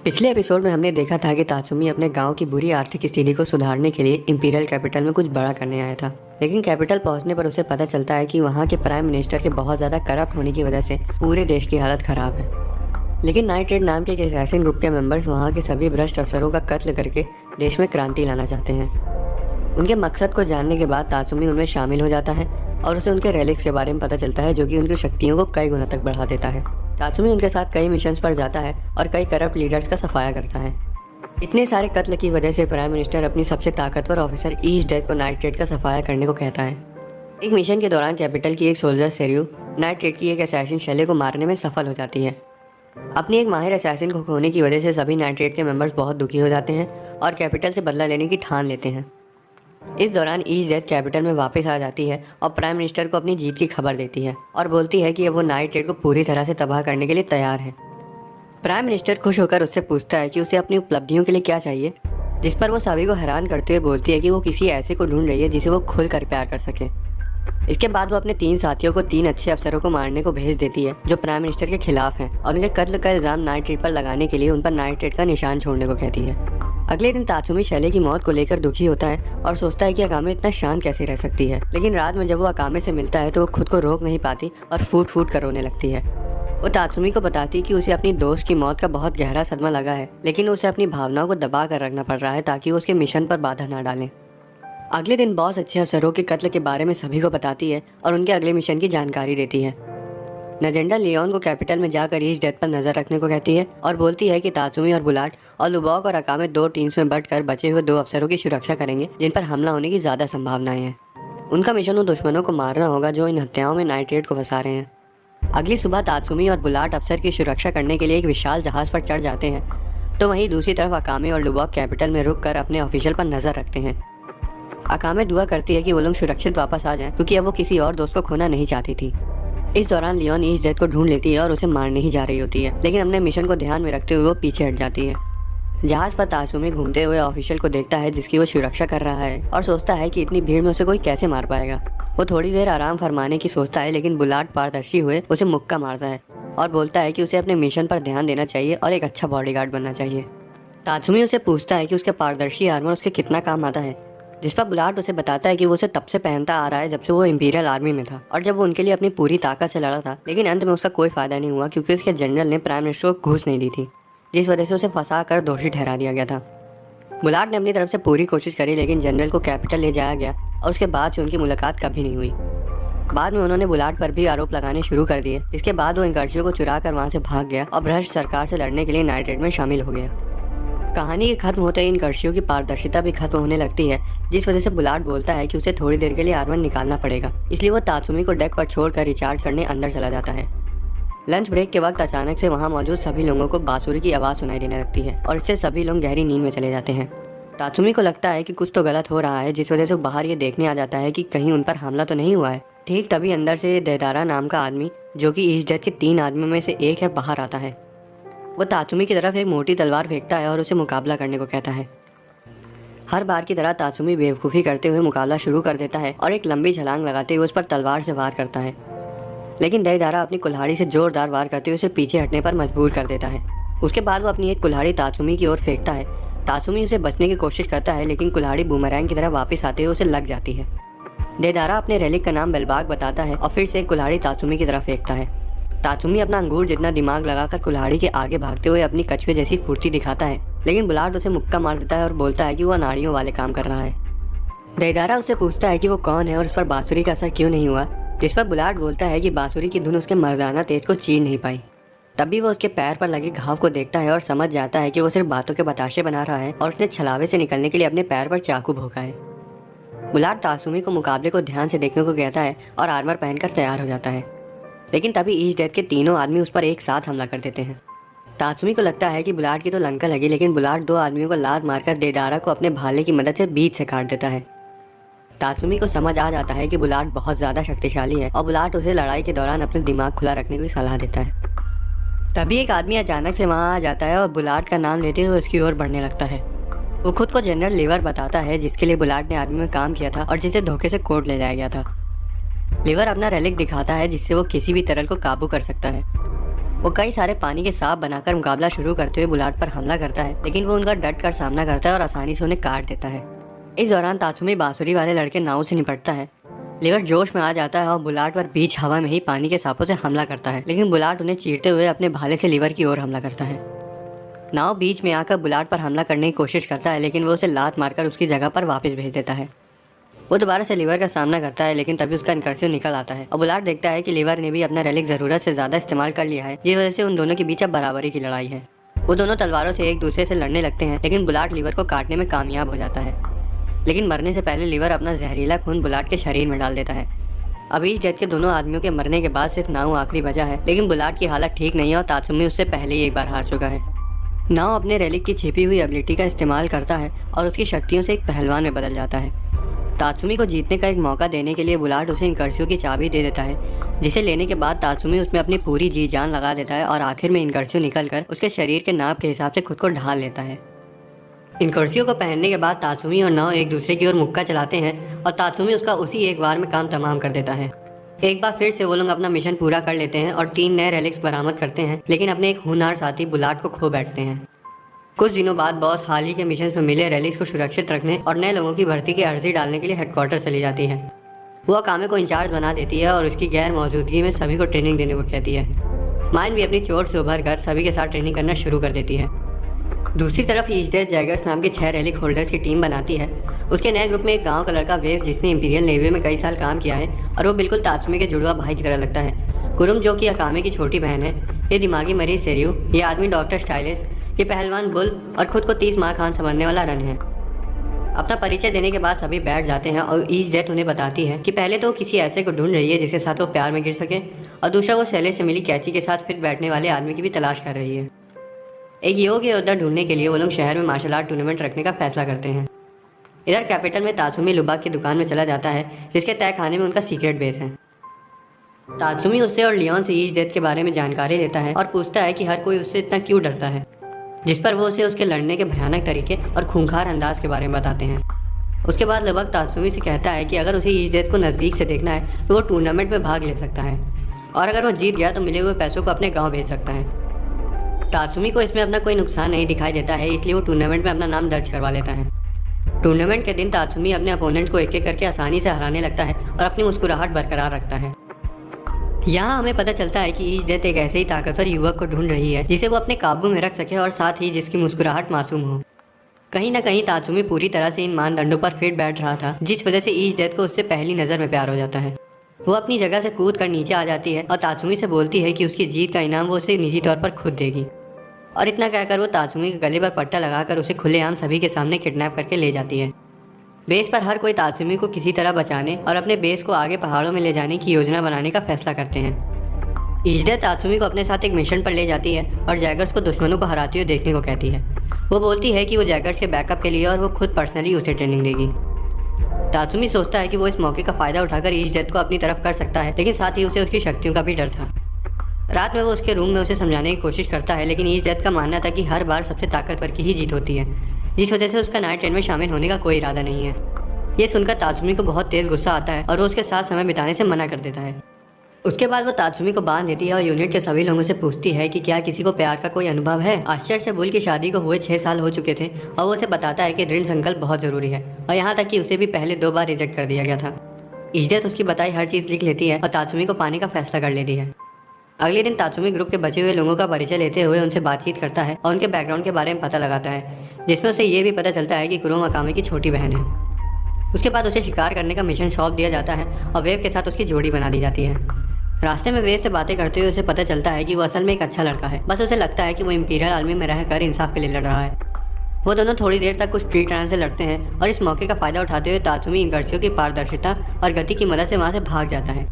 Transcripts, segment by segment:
पिछले एपिसोड में हमने देखा था कि तात्सुमी अपने गांव की बुरी आर्थिक स्थिति को सुधारने के लिए इंपीरियल कैपिटल में कुछ बड़ा करने आया था। लेकिन कैपिटल पहुंचने पर उसे पता चलता है कि वहां के प्राइम मिनिस्टर के बहुत ज़्यादा करप्ट होने की वजह से पूरे देश की हालत ख़राब है। लेकिन नाइट रेड नाम के एक असैसिन ग्रुप के मेंबर्स वहाँ के सभी भ्रष्ट अफसरों का कत्ल करके देश में क्रांति लाना चाहते हैं। उनके मकसद को जानने के बाद तात्सुमी उनमें शामिल हो जाता है और उसे उनके रेलिक्स के बारे में पता चलता है, जो कि उनकी शक्तियों को कई गुना तक बढ़ा देता है। तात्सुमी उनके साथ कई मिशंस पर जाता है और कई करप्ट लीडर्स का सफाया करता है। इतने सारे कत्ल की वजह से प्राइम मिनिस्टर अपनी सबसे ताकतवर ऑफिसर ईस्ट डेथ को नाइट रेड का सफाया करने को कहता है। एक मिशन के दौरान कैपिटल की एक सोल्जर सेरियो नाइट रेड की एक असैसिन शैले को मारने में सफल हो जाती है। अपनी एक माहिर असैसिन को खोने की वजह से सभी नाइट रेड के मेंबर्स बहुत दुखी हो जाते हैं और कैपिटल से बदला लेने की ठान लेते हैं। इस दौरान ईस्ट डेथ कैपिटल में वापस आ जाती है और प्राइम मिनिस्टर को अपनी जीत की खबर देती है और बोलती है कि अब वो नाइट रेड को पूरी तरह से तबाह करने के लिए तैयार है। प्राइम मिनिस्टर खुश होकर उससे पूछता है कि उसे अपनी उपलब्धियों के लिए क्या चाहिए, जिस पर वो सभी को हैरान करते हुए बोलती है कि वो किसी ऐसे को ढूंढ रही है जिसे वो खुलकर प्यार कर सके। इसके बाद वो अपने 3 साथियों को 3 अच्छे अफसरों को मारने को भेज देती है जो प्राइम मिनिस्टर के खिलाफ हैं और उनके कत्ल का इल्ज़ाम नाइट रेड पर लगाने के लिए उन पर नाइट रेड का निशान छोड़ने को कहती है। अगले दिन तात्सुमी शैले की मौत को लेकर दुखी होता है और सोचता है कि अकामे इतना शांत कैसे रह सकती है। लेकिन रात में जब वो अकामे से मिलता है तो वो खुद को रोक नहीं पाती और फूट फूट कर रोने लगती है। वो तात्सुमी को बताती कि उसे अपनी दोस्त की मौत का बहुत गहरा सदमा लगा है, लेकिन उसे अपनी भावनाओं को दबा कर रखना पड़ रहा है ताकि वो उसके मिशन पर बाधा ना डालें। अगले दिन बॉस अच्छे अफसरों के कत्ल के बारे में सभी को बताती है और उनके अगले मिशन की जानकारी देती है। नजेंडा लियोन को कैपिटल में जाकर ईस्ट डेथ पर नजर रखने को कहती है और बोलती है कि तात्सुमी और बुलाट और लुबॉक और अकामे 2 टीम्स में बंटकर बचे हुए 2 अफसरों की सुरक्षा करेंगे जिन पर हमला होने की ज़्यादा संभावनाएं हैं। उनका मिशन उन दुश्मनों को मारना होगा जो इन हत्याओं में नाइट रेड को फंसा रहे हैं। अगली सुबह तात्सुमी और बुलाट अफसर की सुरक्षा करने के लिए एक विशाल जहाज़ पर चढ़ जाते हैं, तो वहीं दूसरी तरफ अकामे और लुबॉक कैपिटल में रुक कर अपने ऑफिशियल पर नजर रखते हैं। अकामे दुआ करती है कि वो लोग सुरक्षित वापस आ जाएं क्योंकि अब वो किसी और दोस्त को खोना नहीं चाहती थी। इस दौरान लियोन ईस्ट डेथ को ढूंढ लेती है और उसे मारने ही जा रही होती है, लेकिन अपने मिशन को ध्यान में रखते हुए वो पीछे हट जाती है। जहाज पर तात्सुमी घूमते हुए ऑफिशियल को देखता है जिसकी वो सुरक्षा कर रहा है और सोचता है कि इतनी भीड़ में उसे कोई कैसे मार पाएगा। वो थोड़ी देर आराम फरमाने की सोचता है, लेकिन बुलाट पारदर्शी हुए उसे मुक्का मारता है और बोलता है कि उसे अपने मिशन पर ध्यान देना चाहिए और एक अच्छा बॉडीगार्ड बनना चाहिए। तात्सुमी उसे पूछता है कि उसके पारदर्शी आर्मर उसके कितना काम आता है, जिस पर बुलाट उसे बताता है कि वो उसे तब से पहनता आ रहा है जब से वो इंपीरियल आर्मी में था और जब वो उनके लिए अपनी पूरी ताकत से लड़ा था, लेकिन अंत में उसका कोई फायदा नहीं हुआ क्योंकि उसके जनरल ने प्राइम मिनिस्टर को घूस नहीं दी थी, जिस वजह से उसे फंसा कर दोषी ठहरा दिया गया था। बुलाट ने अपनी तरफ से पूरी कोशिश करी, लेकिन जनरल को कैपिटल ले जाया गया और उसके बाद से उनकी मुलाकात कभी नहीं हुई। बाद में उन्होंने बुलाट पर भी आरोप लगाने शुरू कर दिए, जिसके बाद वो इन कर्सियों को चुरा कर वहाँ से भाग गया और भ्रष्ट सरकार से लड़ने के लिए नाइट रेड में शामिल हो गया। कहानी के खत्म होते ही इन कर्सियों की पारदर्शिता भी खत्म होने लगती है, जिस वजह से बुलाट बोलता है कि उसे थोड़ी देर के लिए आर्मर निकालना पड़ेगा, इसलिए वो तात्सुमी को डेक पर छोड़कर रिचार्ज करने अंदर चला जाता है। लंच ब्रेक के वक्त अचानक से वहाँ मौजूद सभी लोगों को बांसुरी की आवाज़ सुनाई देने लगती है और इससे सभी लोग गहरी नींद में चले जाते हैं। तात्सुमी को लगता है कि कुछ तो गलत हो रहा है, जिस वजह से वो बाहर ये देखने आ जाता है कि कहीं उन पर हमला तो नहीं हुआ है। ठीक तभी अंदर से देदारा नाम का आदमी, जो कि ईस्ट डेथ के 3 आदमियों में से एक है, बाहर आता है। वो तात्सुमी की तरफ एक मोटी तलवार फेंकता है और उसे मुकाबला करने को कहता है। हर बार की तरह तात्सुमी बेवकूफ़ी करते हुए मुकाबला शुरू कर देता है और एक लंबी छलांग लगाते हुए उस पर तलवार से वार करता है, लेकिन देदारा अपनी कुल्हाड़ी से जोरदार वार करते हुए उसे पीछे हटने पर मजबूर कर देता है। उसके बाद वो अपनी एक कुल्हाड़ी तात्सुमी की ओर फेंकता है। तात्सुमी उसे बचने की कोशिश करता है, लेकिन कुल्हाड़ी बूमरैंग की तरह वापस आते हुए उसे लग जाती है। देदारा अपने रेलिक का नाम बेलबाग बताता है और फिर से एक कुल्हाड़ी तात्सुमी की तरफ फेंकता है। तात्सुमी अपना अंगूर जितना दिमाग लगाकर कुल्हाड़ी के आगे भागते हुए अपनी कछुए जैसी फुर्ती दिखाता है, लेकिन बुलाट उसे मुक्का मार देता है और बोलता है कि वो नाड़ियों वाले काम कर रहा है। देदारा उससे पूछता है कि वो कौन है और उस पर बांसुरी का असर क्यों नहीं हुआ, जिस पर बुलाट बोलता है कि बांसुरी की धुन उसके मर्दाना तेज को चीर नहीं पाई। तभी वो उसके पैर पर लगे घाव को देखता है और समझ जाता है कि वो सिर्फ बातों के बताशे बना रहा है और उसने छलावे से निकलने के लिए अपने पैर पर चाकू भोंका है। बुलाट तात्सुमी को मुकाबले को ध्यान से देखने को कहता है और आर्मर पहनकर तैयार हो जाता है, लेकिन तभी ईस्ट डेथ के 3 आदमी उस पर एक साथ हमला कर देते हैं। तात्सुमी को लगता है कि बुलाट की तो लंका लगी, लेकिन बुलाट 2 आदमियों को लात मारकर देदारा को अपने भाले की मदद से बीच से काट देता है। तात्सुमी को समझ आ जाता है कि बुलाट बहुत ज़्यादा शक्तिशाली है और बुलाट उसे लड़ाई के दौरान अपने दिमाग खुला रखने की सलाह देता है। तभी एक आदमी अचानक से वहाँ आ जाता है और बुलाट का नाम लेते हुए उसकी ओर बढ़ने लगता है। वो खुद को जनरल लिवर बताता है, जिसके लिए बुलाट ने आर्मी में काम किया था और जिसे धोखे से कोर्ट ले जाया गया था। लिवर अपना रेलिक दिखाता है जिससे वो किसी भी तरल को काबू कर सकता है। वो कई सारे पानी के सांप बनाकर मुकाबला शुरू करते हुए बुलाट पर हमला करता है, लेकिन वो उनका डट कर सामना करता है और आसानी से उन्हें काट देता है। इस दौरान तात्सुमी बांसुरी वाले लड़के नाव से निपटता है। लिवर जोश में आ जाता है और बुलाट पर बीच हवा में ही पानी के सांपों से हमला करता है, लेकिन बुलाट उन्हें चीरते हुए अपने भाले से लिवर की ओर हमला करता है। नाव बीच में आकर बुलाट पर हमला करने की कोशिश करता है, लेकिन वो उसे लात मारकर उसकी जगह पर वापस भेज देता है। वो दोबारा से लिवर का सामना करता है, लेकिन तभी उसका इनकर्सिव निकल आता है और बुलाट देखता है कि लिवर ने भी अपना रेलिक ज़रूरत से ज़्यादा इस्तेमाल कर लिया है, जिस वजह से उन दोनों के बीच अब बराबरी की लड़ाई है। वो दोनों तलवारों से एक दूसरे से लड़ने लगते हैं, लेकिन बुलाट लिवर को काटने में कामयाब हो जाता है। लेकिन मरने से पहले लिवर अपना जहरीला खून बुलाट के शरीर में डाल देता है। अब इस डेथ के दोनों आदमियों के मरने के बाद सिर्फ नाउ आखिरी बचा है, लेकिन बुलाट की हालत ठीक नहीं है और तात्सुमी उससे पहले ही एक बार हार चुका है। नाउ अपने रेलिक की छिपी हुई एबिलिटी का इस्तेमाल करता है और उसकी शक्तियों से एक पहलवान में बदल जाता है। तात्सुमी को जीतने का एक मौका देने के लिए बुलाट उसे इनकर्सियों की चाबी दे देता है, जिसे लेने के बाद तात्सुमी उसमें अपनी पूरी जी जान लगा देता है और आखिर में इनकर्सियो निकलकर उसके शरीर के नाप के हिसाब से खुद को ढाल लेता है। इनकर्सियों को पहनने के बाद तात्सुमी और नाव एक दूसरे की ओर मुक्का चलाते हैं और तात्सुमी उसका उसी एक बार में काम तमाम कर देता है। एक बार फिर से वो लोग अपना मिशन पूरा कर लेते हैं और 3 नए रेलिक्स बरामद करते हैं, लेकिन अपने एक होनहार साथी बुलाट को खो बैठते हैं। कुछ दिनों बाद बॉस हाल ही के मिशन में मिले रेलिक्स को सुरक्षित रखने और नए लोगों की भर्ती की अर्जी डालने के लिए हेडक्वार्टर चली जाती है। वो अकामे को इंचार्ज बना देती है और उसकी गैर मौजूदगी में सभी को ट्रेनिंग देने को कहती है। माइन भी अपनी चोट से उभर कर सभी के साथ ट्रेनिंग करना शुरू कर देती है। दूसरी तरफ ईस्ट डेथ जैगर्स नाम के 6 रेलिक होल्डर्स की टीम बनाती है। उसके नए ग्रुप में एक गांव का लड़का वेव, जिसने इंपीरियल नेवी में कई साल काम किया है और वो बिल्कुल तात्सुमी के जुड़वा भाई की तरह लगता है। कुरुम, जो कि अकामे की छोटी बहन है, ये दिमागी मरीज सेरियो, ये आदमी डॉक्टर स्टाइलिस, ये पहलवान बुल और खुद को 30 माह खान समझने वाला रन है। अपना परिचय देने के बाद सभी बैठ जाते हैं और ईस्ट डेथ उन्हें बताती है कि पहले तो वो किसी ऐसे को ढूंढ रही है जिसके साथ वो प्यार में गिर सके, और दूसरा वो शैले से मिली कैची के साथ फिट बैठने वाले आदमी की भी तलाश कर रही है। एक योग्य योद्धा ढूंढने के लिए वो लोग शहर में मार्शल आर्ट टूर्नामेंट रखने का फैसला करते हैं। इधर कैपिटल में तात्सुमी लुबाक की दुकान में चला जाता है, जिसके तय खाने में उनका सीक्रेट बेस है। तात्सुमी उससे और लियोन से ईस्ट डेथ के बारे में जानकारी देता है और पूछता है कि हर कोई उससे इतना क्यों डरता है, जिस पर वो उसे उसके लड़ने के भयानक तरीके और खूंखार अंदाज के बारे में बताते हैं। उसके बाद लुबाक तात्सुमी से कहता है कि अगर उसे ईस्ट डेथ को नज़दीक से देखना है तो वो टूर्नामेंट में भाग ले सकता है, और अगर वो जीत गया तो मिले हुए पैसों को अपने गाँव भेज सकता है। तात्सुमी को इसमें अपना कोई नुकसान नहीं दिखाई देता है, इसलिए वो टूर्नामेंट में अपना नाम दर्ज करवा लेता है। टूर्नामेंट के दिन तात्सुमी अपने अपोनेंट को एक एक करके आसानी से हराने लगता है और अपनी मुस्कुराहट बरकरार रखता है। यहाँ हमें पता चलता है कि ईस्ट डेथ एक ऐसे ही ताकतवर युवक को ढूंढ रही है जिसे वो अपने काबू में रख सके और साथ ही जिसकी मुस्कुराहट मासूम हो। कहीं ना कहीं तात्सुमी पूरी तरह से इन मानदंडों पर फिट बैठ रहा था, जिस वजह से ईस्ट डेथ को उससे पहली नज़र में प्यार हो जाता है। वो अपनी जगह से कूद कर नीचे आ जाती है और तात्सुमी से बोलती है कि उसकी जीत का इनाम वो उसे निजी तौर पर खुद देगी, और इतना कहकर वो तात्सुमी के गले पर पट्टा लगाकर उसे खुलेआम सभी के सामने किडनैप करके ले जाती है। बेस पर हर कोई तात्सुमी को किसी तरह बचाने और अपने बेस को आगे पहाड़ों में ले जाने की योजना बनाने का फैसला करते हैं। ईस्ट डेथ तात्सुमी को अपने साथ एक मिशन पर ले जाती है और जैगर्स को दुश्मनों को हराते हुए देखने को कहती है। वो बोलती है कि वो जैगर्स के बैकअप के लिए और वो खुद पर्सनली उसे ट्रेनिंग देगी। तात्सुमी सोचता है कि वो इस मौके का फ़ायदा उठाकर ईस्ट डेथ को अपनी तरफ कर सकता है, लेकिन साथ ही उसे उसकी शक्तियों का भी डर था। रात में वो उसके रूम में उसे समझाने की कोशिश करता है, लेकिन ईस्ट डेथ का मानना था कि हर बार सबसे ताकतवर की ही जीत होती है, जिस वजह से उसका नाइट ट्रेन में शामिल होने का कोई इरादा नहीं है। ये सुनकर तात्सुमी को बहुत तेज़ गुस्सा आता है और वो उसके साथ समय बिताने से मना कर देता है। उसके बाद वो तात्सुमी को बांध देती है और यूनिट के सभी लोगों से पूछती है कि क्या किसी को प्यार का कोई अनुभव है। आश्चर्य से बुल की शादी को हुए 6 साल हो चुके थे और वो उसे बताता है कि दृढ़ संकल्प बहुत ज़रूरी है, और यहाँ तक कि उसे भी पहले 2 बार रिजेक्ट कर दिया गया था। ईस्ट डेथ उसकी बताई हर चीज़ लिख लेती है और तात्सुमी को पाने का फैसला कर लेती है। अगले दिन तात्सुमी ग्रुप के बचे हुए लोगों का परिचय लेते हुए उनसे बातचीत करता है और उनके बैकग्राउंड के बारे में पता लगाता है, जिसमें उसे ये भी पता चलता है कि कुरोम अकामे की छोटी बहन है। उसके बाद उसे शिकार करने का मिशन सौंप दिया जाता है और वेव के साथ उसकी जोड़ी बना दी जाती है। रास्ते में वेव से बातें करते हुए उसे पता चलता है कि वो असल में एक अच्छा लड़का है, बस उसे लगता है कि वो इंपीरियल आर्मी में रहकर इंसाफ के लिए लड़ रहा है। वो दोनों थोड़ी देर तक कुछ ट्री ट्रायल से लड़ते हैं और इस मौके का फ़ायदा उठाते हुए तात्सुमी इनकर्सियों की पारदर्शिता और गति की मदद से वहाँ से भाग जाता है।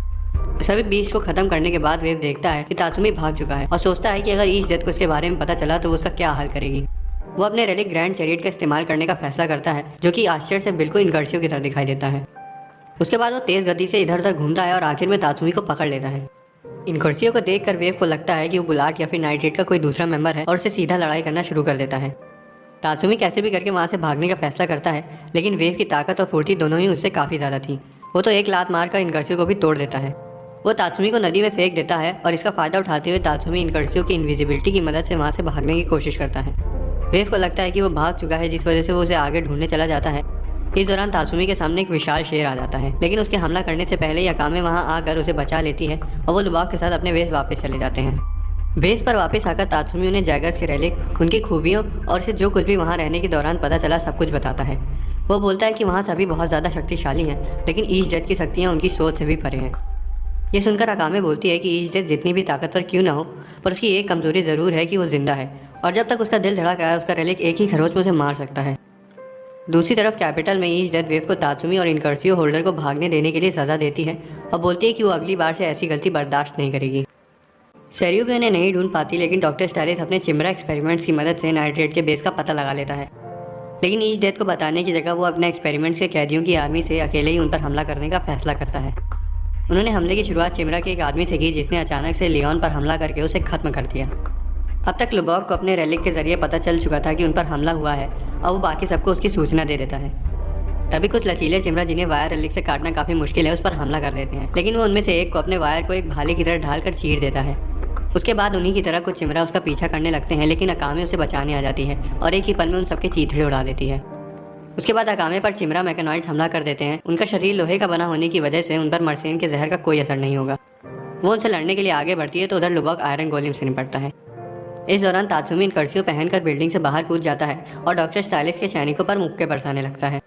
सभी बीच को खत्म करने के बाद वेव देखता है कि तात्सुमी भाग चुका है और सोचता है कि अगर ईस्ट डेथ को इसके बारे में पता चला तो वो उसका क्या हाल करेगी। वो अपने रेलिक ग्रैंड चैरियट का इस्तेमाल करने का फैसला करता है, जो कि आश्चर्य से बिल्कुल इनकर्सियों की तरह दिखाई देता है। उसके बाद वो तेज़ गति से इधर उधर घूमता है और आखिर में तात्सुमी को पकड़ लेता है। इनकर्सियों को देखकर वेव को लगता है कि वो बुलाट या फिर नाइट्रेट का कोई दूसरा मेंबर है और उससे सीधा लड़ाई करना शुरू कर देता है। तात्सुमी कैसे भी करके वहाँ से भागने का फैसला करता है, लेकिन वेव की ताकत और फुर्ती दोनों ही उससे काफ़ी ज़्यादा थी। वो तो एक लात मारकर इनकर्सियों को भी तोड़ देता है। वो तात्सुमी को नदी में फेंक देता है और इसका फायदा उठाते हुए तात्सुमी इनकर्सियो की इनविजिबिलिटी की मदद से वहाँ से भागने की कोशिश करता है। वेव को लगता है कि वो भाग चुका है, जिस वजह से वो उसे आगे ढूंढने चला जाता है। इस दौरान तात्सुमी के सामने एक विशाल शेर आ जाता है, लेकिन उसके हमला करने से पहले अकामे वहाँ आकर उसे बचा लेती है और वो लुबाक के साथ अपने बेस वापस चले जाते हैं। बेस पर वापस आकर तात्सुमी उन्हें जैगर्स के रेलिक, उनकी खूबियों और उसे जो कुछ भी वहाँ रहने के दौरान पता चला सब कुछ बताता है। वो बोलता है कि वहाँ सभी बहुत ज़्यादा शक्तिशाली हैं, लेकिन ईस्ट जेट की शक्तियाँ उनकी सोच से भी परे हैं। ये सुनकर अकामे बोलती है कि ईस्ट जेट जितनी भी ताकतवर क्यों ना हो, पर उसकी एक कमजोरी ज़रूर है कि वो जिंदा है और जब तक उसका दिल धड़क रहा है उसका रेलिक एक ही खरोच में उसे मार सकता है। दूसरी तरफ कैपिटल में ईस्ट जेट वेव को तात्सुमी और इनकर्सियो होल्डर को भागने देने के लिए सज़ा देती है और बोलती है कि वो अगली बार से ऐसी गलती बर्दाश्त नहीं करेगी। सेरियो भी उन्हें नहीं ढूंढ पाती, लेकिन डॉक्टर स्टाइलिस अपने चिमरा एक्सपेरिमेंट्स की मदद से नाइट्रेट के बेस का पता लगा लेता है। लेकिन ईस्ट डेथ को बताने की जगह वो अपने एक्सपेरिमेंट्स के कैदियों की आर्मी से अकेले ही उन पर हमला करने का फैसला करता है। उन्होंने हमले की शुरुआत चिमरा के एक आदमी से की, जिसने अचानक से लियोन पर हमला करके उसे खत्म कर दिया। अब तक लुबॉक को अपने रेलिक के जरिए पता चल चुका था कि उन पर हमला हुआ है और वो बाकी सबको उसकी सूचना दे देता है। तभी कुछ लचीले चिमरा, जिन्हें वायर रेलिक से काटना काफ़ी मुश्किल है, उस पर हमला कर देते हैं, लेकिन वो उनमें से एक को अपने वायर को एक भाले की तरह ढालकर चीर देता है। उसके बाद उन्हीं की तरह कुछ चिमरा उसका पीछा करने लगते हैं, लेकिन अकामे उसे बचाने आ जाती है और एक ही पल में उन सबके चीथड़े उड़ा देती है। उसके बाद अकामे पर चिमरा मैकेनॉइड्स हमला कर देते हैं। उनका शरीर लोहे का बना होने की वजह से उन पर मर्सेन के जहर का कोई असर नहीं होगा। वो उनसे लड़ने के लिए आगे बढ़ती है तो उधर लुबॉक आयरन गोलेम से निपटता है। इस दौरान तात्सुमी इनकर्सियो पहनकर बिल्डिंग से बाहर कूद जाता है और डॉक्टर स्टाइलिस के सैनिकों पर मुक्के बरसाने लगता है।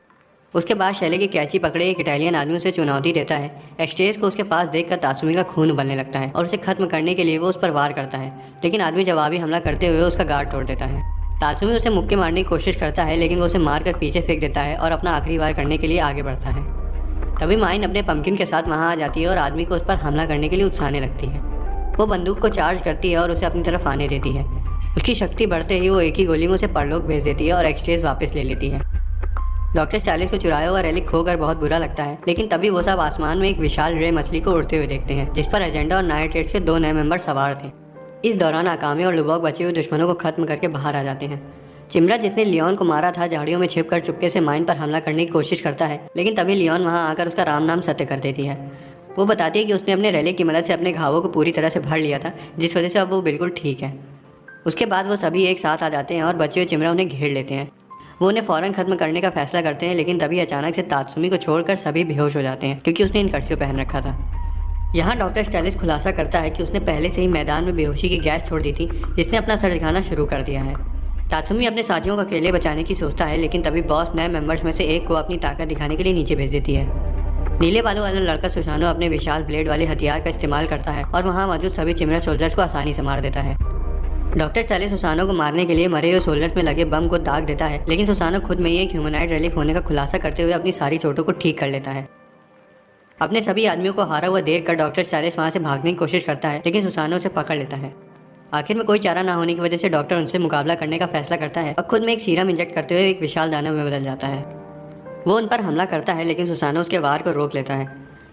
उसके बाद शैले की कैची पकड़े एक इटालियन आदमी उसे चुनौती देता है। एक्सटेज को उसके पास देखकर तात्सुमी का खून उबलने लगता है और उसे खत्म करने के लिए वो उस पर वार करता है, लेकिन आदमी जवाबी हमला करते हुए उसका गार्ड तोड़ देता है। तात्सुमी उसे मुक्के मारने की कोशिश करता है, लेकिन वो उसे मारकर पीछे फेंक देता है और अपना आखिरी वार करने के लिए आगे बढ़ता है। तभी माइन अपने पंपकिन के साथ वहाँ आ जाती है और आदमी को उस पर हमला करने के लिए उकसाने लगती है। वो बंदूक को चार्ज करती है और उसे अपनी तरफ आने देती है। उसकी शक्ति बढ़ते ही वो एक ही गोली में उसे परलोक भेज देती है और एक्सटेज वापस ले लेती है। डॉक्टर स्टाइलिस को चुराया हुआ रेलिक खोकर बहुत बुरा लगता है, लेकिन तभी वो सब आसमान में एक विशाल रे मछली को उड़ते हुए देखते हैं, जिस पर एजेंडा और नाइट्रेट्स के 2 नए मेंबर सवार थे। इस दौरान अकामे और लुबॉक बचे हुए दुश्मनों को खत्म करके बाहर आ जाते हैं। चिमरा, जिसने लियोन को मारा था, झाड़ियों में छिपकर चुपके से माइन पर हमला करने की कोशिश करता है, लेकिन तभी लियोन वहाँ आकर उसका राम नाम सत्य कर देती है। वो बताती है कि उसने अपने रेलिक की मदद से अपने घावों को पूरी तरह से भर लिया था, जिस वजह से अब वो बिल्कुल ठीक है। उसके बाद वो सभी एक साथ आ जाते हैं और बचे हुए चिमरा उन्हें घेर लेते हैं। वो उन्हें फ़ौरन खत्म करने का फैसला करते हैं, लेकिन तभी अचानक से तात्सुमी को छोड़कर सभी बेहोश हो जाते हैं, क्योंकि उसने इनकर्सियो पहन रखा था। यहाँ डॉक्टर स्टाइलिस खुलासा करता है कि उसने पहले से ही मैदान में बेहोशी की गैस छोड़ दी थी, जिसने अपना सर दिखाना शुरू कर दिया है। तात्सुमी अपने साथियों को अकेले बचाने की सोचता है, लेकिन तभी बॉस नए मेंबर्स में से एक को अपनी ताकत दिखाने के लिए नीचे भेज देती है। नीले बालों वाला लड़का सुसानो अपने विशाल ब्लेड वाले हथियार का इस्तेमाल करता है और वहाँ मौजूद सभी चिमरा सोल्जर्स को आसानी से मार देता है। डॉक्टर स्टाइलिस सुसानो को मारने के लिए मरे हुए सोल्जर्स में लगे बम को दाग देता है, लेकिन सुसानो खुद में ही एक ह्यूमनाइड रेलिक होने का खुलासा करते हुए अपनी सारी चोटों को ठीक कर लेता है। अपने सभी आदमियों को हारा हुआ देखकर डॉक्टर स्टाइलिस वहाँ से भागने की कोशिश करता है, लेकिन सुसानो उसे पकड़ लेता है। आखिर में कोई चारा ना होने की वजह से डॉक्टर उनसे मुकाबला करने का फैसला करता है और खुद में एक सीरम इंजेक्ट करते हुए एक विशाल दानव में बदल जाता है। वो उन पर हमला करता है, लेकिन सुसानो उसके वार को रोक लेता है।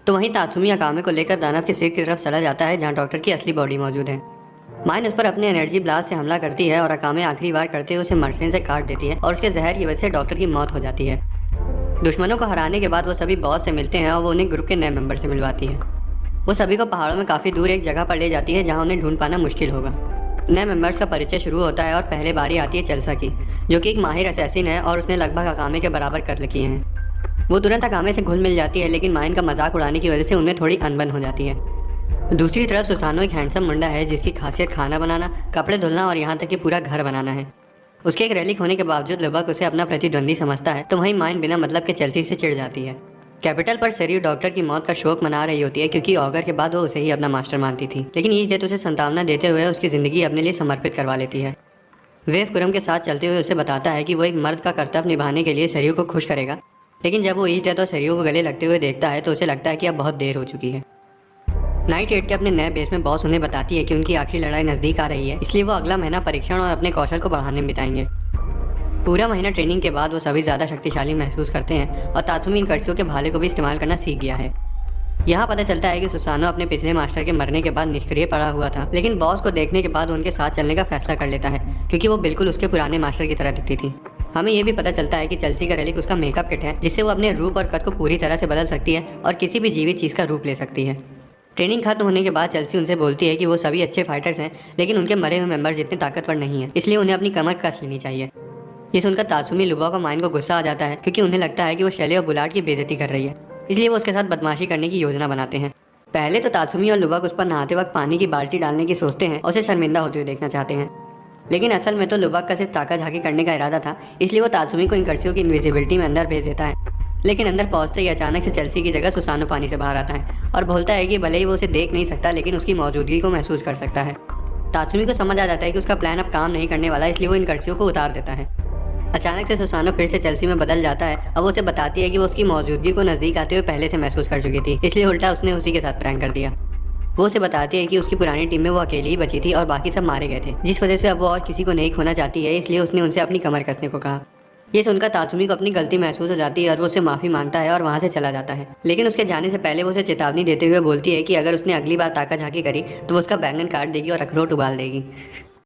तो वहीं तात्सुमी अकामे को लेकर दानव के सिर की तरफ चला जाता है, जहाँ डॉक्टर की असली बॉडी मौजूद है। माइन उस पर अपने एनर्जी ब्लास्ट से हमला करती है और अकामे आखिरी वार करते हुए उसे मर्सेन से काट देती है और उसके जहर की वजह से डॉक्टर की मौत हो जाती है। दुश्मनों को हराने के बाद वो सभी बॉस से मिलते हैं और वो उन्हें ग्रुप के नए मेंबर से मिलवाती है। वो सभी को पहाड़ों में काफ़ी दूर एक जगह पर ले जाती है, जहाँ उन्हें ढूंढ पाना मुश्किल होगा। नए मेंबर्स का परिचय शुरू होता है और पहले बारी आती है चेल्सा की, जो कि एक माहिर असैसिन है और उसने लगभग अकामे के बराबर कत्ल किए हैं। वो तुरंत अकामे से घुल मिल जाती है, लेकिन माइन का मजाक उड़ाने की वजह से उनमें थोड़ी अनबन हो जाती है। दूसरी तरफ सुसानो एक हैंडसम मुंडा है, जिसकी खासियत खाना बनाना, कपड़े धुलना और यहाँ तक कि पूरा घर बनाना है। उसके एक रेलिक होने के बावजूद लुबॉक उसे अपना प्रतिद्वंदी समझता है, तो वहीं माइन बिना मतलब के चेल्सी से चिढ़ जाती है। कैपिटल पर सेरियो डॉक्टर की मौत का शोक मना रही होती है, क्योंकि ऑगर के बाद वो उसे ही अपना मास्टर मानती थी, लेकिन ईस्ट जेट उसे संतावना देते हुए उसकी ज़िंदगी अपने लिए समर्पित करवा लेती है। वेव कुरम के साथ चलते हुए उसे बताता है कि वो एक मर्द का कर्तव्य निभाने के लिए सेरियो को खुश करेगा, लेकिन जब वो ईस्ट जेट और सेरियो को गले लगते हुए देखता है तो उसे लगता है कि अब बहुत देर हो चुकी है। नाइट रेड के अपने नए बेस में बॉस उन्हें बताती है कि उनकी आखिरी लड़ाई नज़दीक आ रही है, इसलिए वो अगला महीना परीक्षण और अपने कौशल को बढ़ाने में बिताएंगे। पूरा महीना ट्रेनिंग के बाद वो सभी ज़्यादा शक्तिशाली महसूस करते हैं और तात्सुमी इनकर्सियो के भाले को भी इस्तेमाल करना सीख गया है। यहाँ पता चलता है कि सुसानो अपने पिछले मास्टर के मरने के बाद निष्क्रिय पड़ा हुआ था, लेकिन बॉस को देखने के बाद उनके साथ चलने का फैसला कर लेता है, क्योंकि वो बिल्कुल उसके पुराने मास्टर की तरह दिखती थी। हमें यह भी पता चलता है कि चेल्सी का रेलिक उसका मेकअप किट है, जिससे वो अपने रूप और कद को पूरी तरह से बदल सकती है और किसी भी जीवित चीज़ का रूप ले सकती है। ट्रेनिंग खत्म होने के बाद चेल्सी उनसे बोलती है कि वो सभी अच्छे फाइटर्स हैं, लेकिन उनके मरे हुए मेंबर जितने ताकतवर नहीं हैं, इसलिए उन्हें अपनी कमर कस लेनी चाहिए। ये सुनकर तात्सुमी लुबा को माइन को गुस्सा आ जाता है, क्योंकि उन्हें लगता है कि वो शैले और बुलाट की बेइज्जती कर रही है, इसलिए वो उसके साथ बदमाशी करने की योजना बनाते हैं। पहले तो तात्सुमी और लुबा उस पर नहाते वक्त पानी की बाल्टी डालने की सोचते हैं और उसे शर्मिंदा होते हुए देखना चाहते हैं, लेकिन असल में तो लुबाक का सिर्फ ताका झाकी करने का इरादा था, इसलिए वो तात्सुमी को इन कर्सियों की इनविजिबिलिटी में अंदर भेज देता है। लेकिन अंदर पहुंचते ही अचानक से चेल्सी की जगह सुसानो पानी से बाहर आता है और बोलता है कि भले ही वो उसे देख नहीं सकता, लेकिन उसकी मौजूदगी को महसूस कर सकता है। तात्सुमी को समझ आ जाता है कि उसका प्लान अब काम नहीं करने वाला, इसलिए वो इन कर्सियों को उतार देता है। अचानक से सुसानो फिर से चेल्सी में बदल जाता है और वो उसे बताती है कि वो उसकी मौजूदगी को नज़दीक आते हुए पहले से महसूस कर चुकी थी, इसलिए उल्टा उसने उसी के साथ प्रैंक कर दिया। वो उसे बताती है कि उसकी पुरानी टीम में वो अकेली ही बची थी और बाकी सब मारे गए थे, जिस वजह से अब वो और किसी को नहीं खोना चाहती है, इसलिए उसने उनसे अपनी कमर कसने को कहा। ये सुनकर तात्सुमी को अपनी गलती महसूस हो जाती है और वो उससे माफ़ी मांगता है और वहाँ से चला जाता है। लेकिन उसके जाने से पहले वो उसे चेतावनी देते हुए बोलती है कि अगर उसने अगली बार ताका झाकी करी तो वो उसका बैंगन काट देगी और अखरोट उबाल देगी।